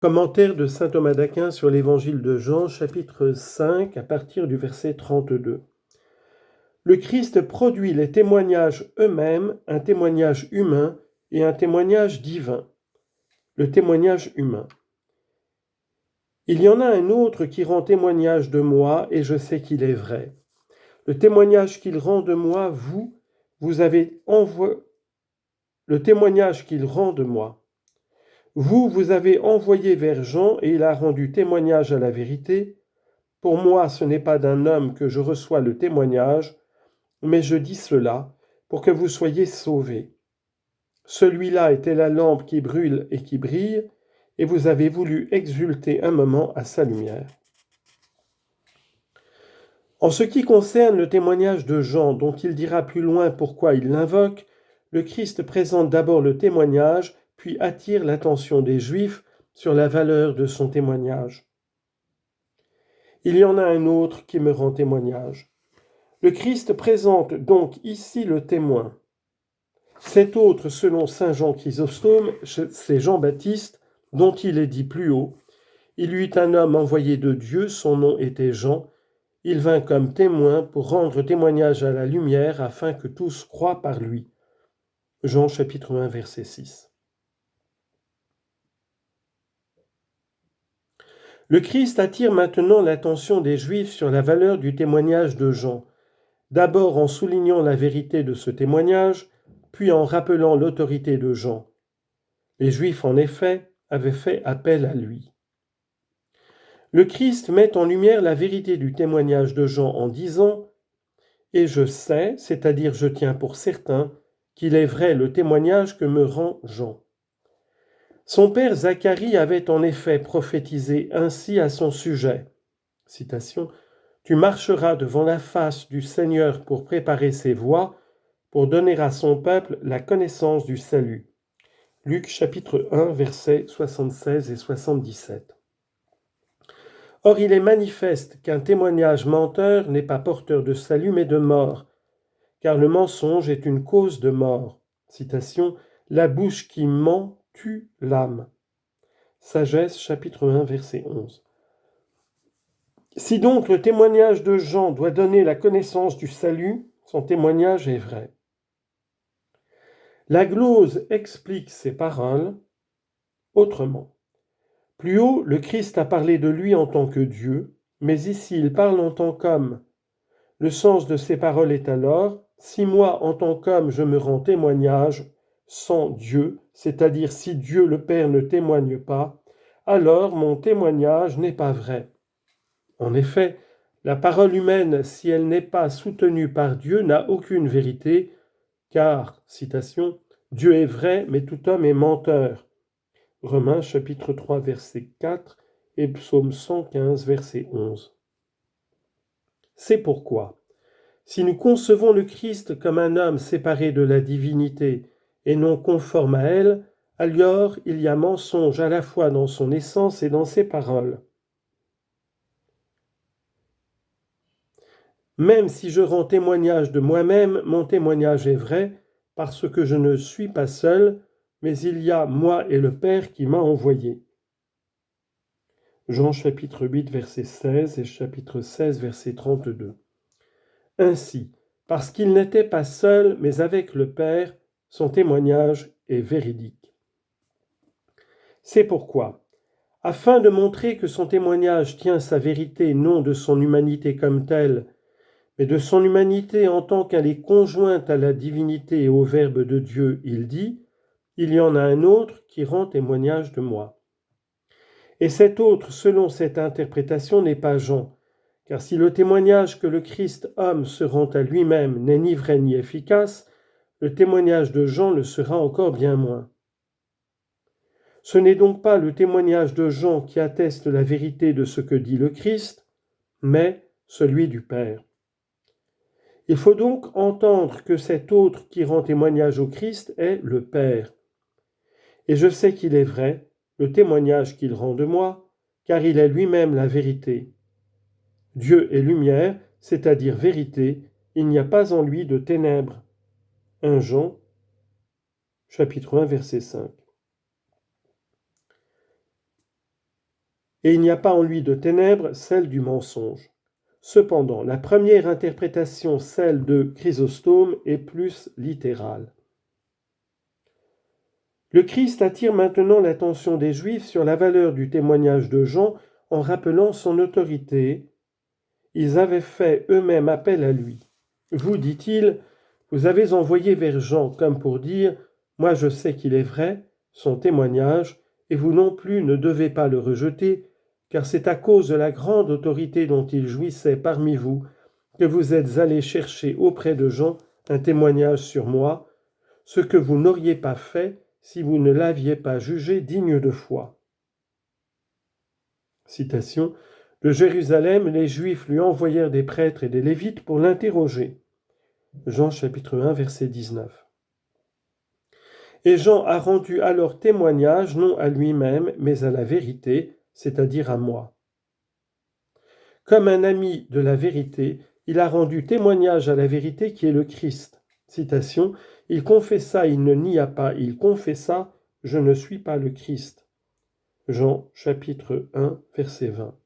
Commentaire de saint Thomas d'Aquin sur l'évangile de Jean, chapitre 5, à partir du verset 32. Le Christ produit les témoignages eux-mêmes, un témoignage humain et un témoignage divin. Le témoignage humain. Il y en a un autre qui rend témoignage de moi, et je sais qu'il est vrai. Le témoignage qu'il rend de moi, vous avez envoyé. Le témoignage qu'il rend de moi. Vous avez envoyé vers Jean et il a rendu témoignage à la vérité. Pour moi, ce n'est pas d'un homme que je reçois le témoignage, mais je dis cela pour que vous soyez sauvés. Celui-là était la lampe qui brûle et qui brille, et vous avez voulu exulter un moment à sa lumière. En ce qui concerne le témoignage de Jean, dont il dira plus loin pourquoi il l'invoque, le Christ présente d'abord le témoignage, puis attire l'attention des Juifs sur la valeur de son témoignage. Il y en a un autre qui me rend témoignage. Le Christ présente donc ici le témoin. Cet autre, selon saint Jean Chrysostome, c'est Jean-Baptiste, dont il est dit plus haut. Il eut un homme envoyé de Dieu, son nom était Jean. Il vint comme témoin pour rendre témoignage à la lumière afin que tous croient par lui. Jean chapitre 1, verset 6. Le Christ attire maintenant l'attention des Juifs sur la valeur du témoignage de Jean, d'abord en soulignant la vérité de ce témoignage, puis en rappelant l'autorité de Jean. Les Juifs, en effet, avaient fait appel à lui. Le Christ met en lumière la vérité du témoignage de Jean en disant « Et je sais, c'est-à-dire je tiens pour certain, qu'il est vrai le témoignage que me rend Jean. » Son père Zacharie avait en effet prophétisé ainsi à son sujet. Citation, « Tu marcheras devant la face du Seigneur pour préparer ses voies, pour donner à son peuple la connaissance du salut. » Luc chapitre 1, versets 76 et 77. Or, il est manifeste qu'un témoignage menteur n'est pas porteur de salut mais de mort, car le mensonge est une cause de mort. Citation, « La bouche qui ment tue l'âme. » Sagesse chapitre 1, verset 11. Si donc le témoignage de Jean doit donner la connaissance du salut, son témoignage est vrai. La glose explique ces paroles autrement. Plus haut, le Christ a parlé de lui en tant que Dieu, mais ici il parle en tant qu'homme. Le sens de ces paroles est alors, si moi en tant qu'homme je me rends témoignage, sans Dieu, c'est-à-dire si Dieu le Père ne témoigne pas, alors mon témoignage n'est pas vrai. En effet, la parole humaine, si elle n'est pas soutenue par Dieu, n'a aucune vérité, car, citation, « Dieu est vrai, mais tout homme est menteur. » Romains chapitre 3, verset 4 et psaume 115, verset 11. C'est pourquoi, si nous concevons le Christ comme un homme séparé de la divinité et non conforme à elle, alors il y a mensonge à la fois dans son essence et dans ses paroles. Même si je rends témoignage de moi-même, mon témoignage est vrai, parce que je ne suis pas seul, mais il y a moi et le Père qui m'a envoyé. Jean chapitre 8, verset 16 et chapitre 16, verset 32. Ainsi, parce qu'il n'était pas seul, mais avec le Père, son témoignage est véridique. C'est pourquoi, afin de montrer que son témoignage tient sa vérité non de son humanité comme telle, mais de son humanité en tant qu'elle est conjointe à la divinité et au Verbe de Dieu, il dit « Il y en a un autre qui rend témoignage de moi. » Et cet autre, selon cette interprétation, n'est pas Jean, car si le témoignage que le Christ homme se rend à lui-même n'est ni vrai ni efficace, le témoignage de Jean le sera encore bien moins. Ce n'est donc pas le témoignage de Jean qui atteste la vérité de ce que dit le Christ, mais celui du Père. Il faut donc entendre que cet autre qui rend témoignage au Christ est le Père. Et je sais qu'il est vrai, le témoignage qu'il rend de moi, car il est lui-même la vérité. Dieu est lumière, c'est-à-dire vérité, il n'y a pas en lui de ténèbres. 1 Jean, chapitre 1, verset 5. et il n'y a pas en lui de ténèbres, celle du mensonge. Cependant, la première interprétation, celle de Chrysostome, est plus littérale. Le Christ attire maintenant l'attention des Juifs sur la valeur du témoignage de Jean en rappelant son autorité. Ils avaient fait eux-mêmes appel à lui. Vous, dit-il, vous avez envoyé vers Jean comme pour dire « Moi je sais qu'il est vrai, son témoignage, et vous non plus ne devez pas le rejeter, car c'est à cause de la grande autorité dont il jouissait parmi vous que vous êtes allés chercher auprès de Jean un témoignage sur moi, ce que vous n'auriez pas fait si vous ne l'aviez pas jugé digne de foi. » Citation. De Jérusalem, les Juifs lui envoyèrent des prêtres et des Lévites pour l'interroger. Jean chapitre 1, verset 19. Et Jean a rendu alors témoignage non à lui-même, mais à la vérité, c'est-à-dire à moi. Comme un ami de la vérité, il a rendu témoignage à la vérité qui est le Christ. Citation. Il confessa, il ne nia pas, il confessa, je ne suis pas le Christ. Jean chapitre 1, verset 20.